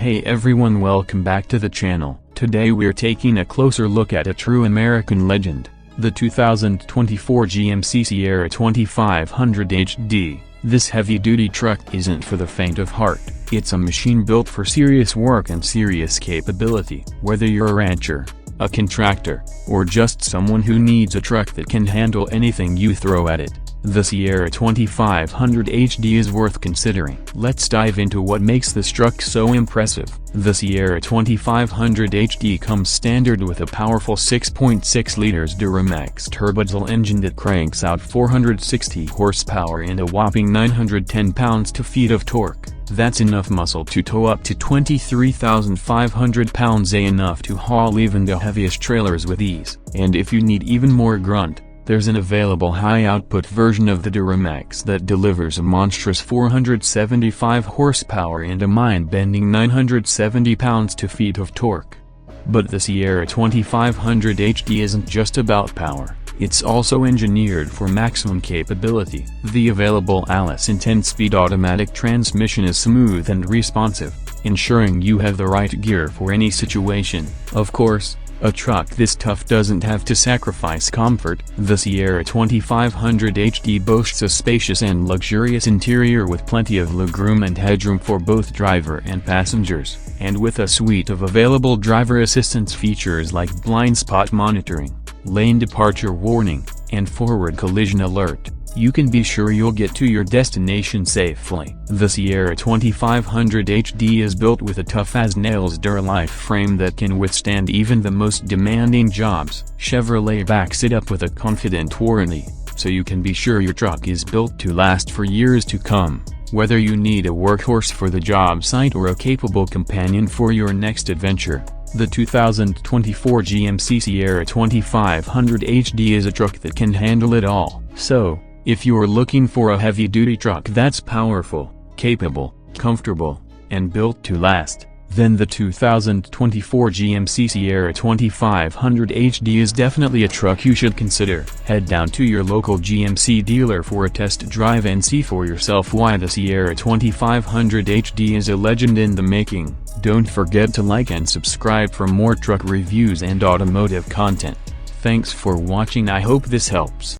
Hey everyone, welcome back to the channel. Today we're taking a closer look at a true American legend, the 2024 GMC Sierra 2500 HD. This heavy-duty truck isn't for the faint of heart. It's a machine built for serious work and serious capability. Whether you're a rancher, a contractor, or just someone who needs a truck that can handle anything you throw at it, the Sierra 2500 HD is worth considering. Let's dive into what makes this truck so impressive. The Sierra 2500 HD comes standard with a powerful 6.6 liters Duramax turbodiesel engine that cranks out 460 horsepower and a whopping 910 pounds-feet of torque. That's enough muscle to tow up to 23,500 pounds, enough to haul even the heaviest trailers with ease. And if you need even more grunt, there's an available high-output version of the Duramax that delivers a monstrous 475 horsepower and a mind-bending 970 pounds-feet of torque. But the Sierra 2500 HD isn't just about power, it's also engineered for maximum capability. The available Allison 10-speed automatic transmission is smooth and responsive, ensuring you have the right gear for any situation. Of course, a truck this tough doesn't have to sacrifice comfort. The Sierra 2500 HD boasts a spacious and luxurious interior with plenty of legroom and headroom for both driver and passengers, and with a suite of available driver assistance features like blind spot monitoring, lane departure warning, and forward collision alert, you can be sure you'll get to your destination safely. The Sierra 2500 HD is built with a tough-as-nails Duralife frame that can withstand even the most demanding jobs. Chevrolet backs it up with a confident warranty, so you can be sure your truck is built to last for years to come. Whether you need a workhorse for the job site or a capable companion for your next adventure, the 2024 GMC Sierra 2500 HD is a truck that can handle it all. So, if you're looking for a heavy-duty truck that's powerful, capable, comfortable, and built to last, then the 2024 GMC Sierra 2500 HD is definitely a truck you should consider. Head down to your local GMC dealer for a test drive and see for yourself why the Sierra 2500 HD is a legend in the making. Don't forget to like and subscribe for more truck reviews and automotive content. Thanks for watching. I hope this helps.